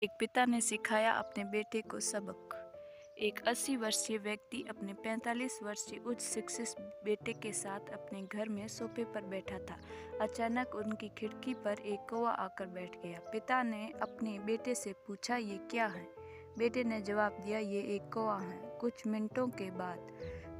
एक पिता ने सिखाया अपने बेटे को सबक। एक 80 वर्षीय व्यक्ति अपने 45 वर्षीय उच्च शिक्षित बेटे के साथ अपने घर में सोफे पर बैठा था। अचानक उनकी खिड़की पर एक कौवा आकर बैठ गया। पिता ने अपने बेटे से पूछा, ये क्या है? बेटे ने जवाब दिया, ये एक कौवा है। कुछ मिनटों के बाद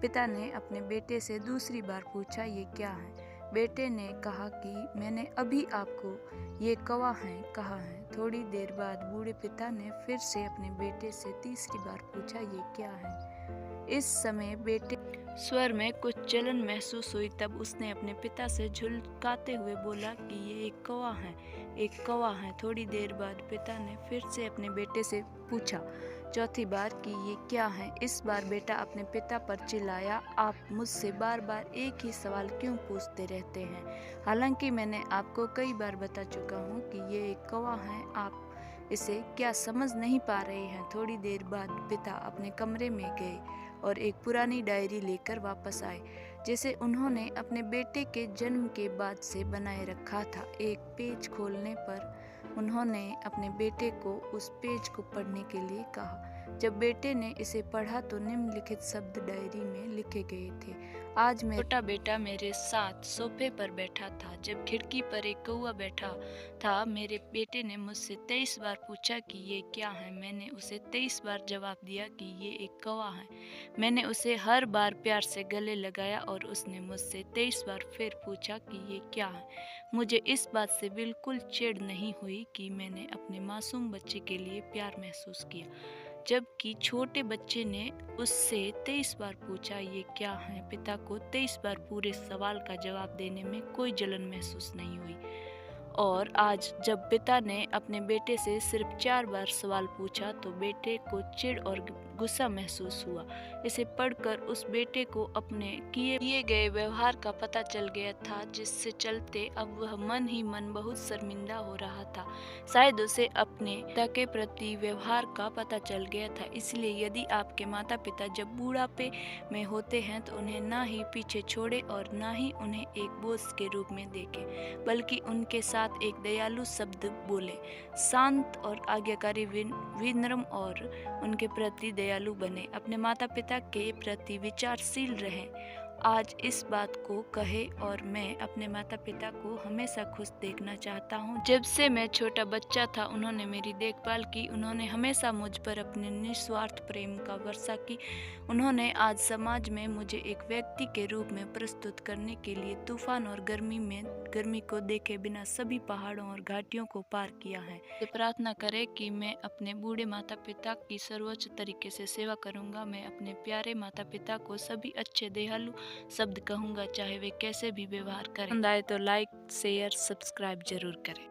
पिता ने अपने बेटे से दूसरी बार पूछा, ये क्या है? बेटे ने कहा कि मैंने अभी आपको ये कौवा है कहा है। थोड़ी देर बाद बूढ़े पिता ने फिर से अपने बेटे से तीसरी बार पूछा, ये क्या है? इस समय बेटे स्वर में कुछ जलन महसूस हुई। तब उसने अपने पिता से झुलकाते हुए बोला कि ये एक कौवा है, एक कौवा है। थोड़ी देर बाद पिता ने फिर से अपने बेटे से पूछा चौथी बार कि ये क्या है? इस बार बेटा अपने पिता पर चिल्लाया, आप मुझसे बार बार एक ही सवाल क्यों पूछते रहते हैं? हालांकि मैंने आपको कई बार बता चुका हूँ कि ये एक कौवा है, आप इसे क्या समझ नहीं पा रहे हैं? थोड़ी देर बाद पिता अपने कमरे में गए और एक पुरानी डायरी लेकर वापस आए, जिसे उन्होंने अपने बेटे के जन्म के बाद से बनाए रखा था। एक पेज खोलने पर उन्होंने अपने बेटे को उस पेज को पढ़ने के लिए कहा। जब बेटे ने इसे पढ़ा तो निम्नलिखित शब्द डायरी में लिखे गए थे, आज मेरा छोटा बेटा मेरे साथ सोफे पर बैठा था जब खिड़की पर एक कौवा बैठा था। मेरे बेटे ने मुझसे 23 बार पूछा कि ये क्या है। मैंने उसे 23 बार जवाब दिया कि ये एक कौवा है। मैंने उसे हर बार प्यार से गले लगाया और उसने मुझसे 23 बार फिर पूछा कि ये क्या है। मुझे इस बात से बिल्कुल चिढ़ नहीं हुई कि मैंने अपने मासूम बच्चे के लिए प्यार महसूस किया, जबकि छोटे बच्चे ने उससे 23 बार पूछा, ये क्या है? पिता को 23 बार पूरे सवाल का जवाब देने में कोई जलन महसूस नहीं हुई। और आज जब पिता ने अपने बेटे से सिर्फ 4 बार सवाल पूछा तो बेटे को चिढ़ और गुस्सा महसूस हुआ। इसे पढ़कर उस बेटे को अपने किए गए व्यवहार का पता चल गया था, जिससे चलते अब वह मन ही मन बहुत शर्मिंदा हो रहा था। शायद उसे अपने पिता के प्रति व्यवहार का पता चल गया था। इसलिए यदि आपके माता पिता जब बूढ़ापे में होते हैं तो उन्हें ना ही पीछे छोड़े और ना ही उन्हें एक बोझ के रूप में देखें, बल्कि उनके साथ एक दयालु शब्द बोले, शांत और आज्ञाकारी, विनम्र और उनके प्रति दयालु बने, अपने माता पिता के प्रति विचारशील रहें। आज इस बात को कहे और मैं अपने माता पिता को हमेशा खुश देखना चाहता हूँ। जब से मैं छोटा बच्चा था उन्होंने मेरी देखभाल की, उन्होंने हमेशा मुझ पर अपने निस्वार्थ प्रेम का वर्षा की। उन्होंने आज समाज में मुझे एक व्यक्ति के रूप में प्रस्तुत करने के लिए तूफान और गर्मी को देखे बिना सभी पहाड़ों और घाटियों को पार किया है। प्रार्थना करें कि मैं अपने बूढ़े माता पिता की सर्वोच्च तरीके से सेवा करूंगा। मैं अपने प्यारे माता पिता को सभी अच्छे दयालु शब्द कहूंगा, चाहे वे कैसे भी व्यवहार करें। पसंद आए तो लाइक, शेयर, सब्सक्राइब जरूर करें।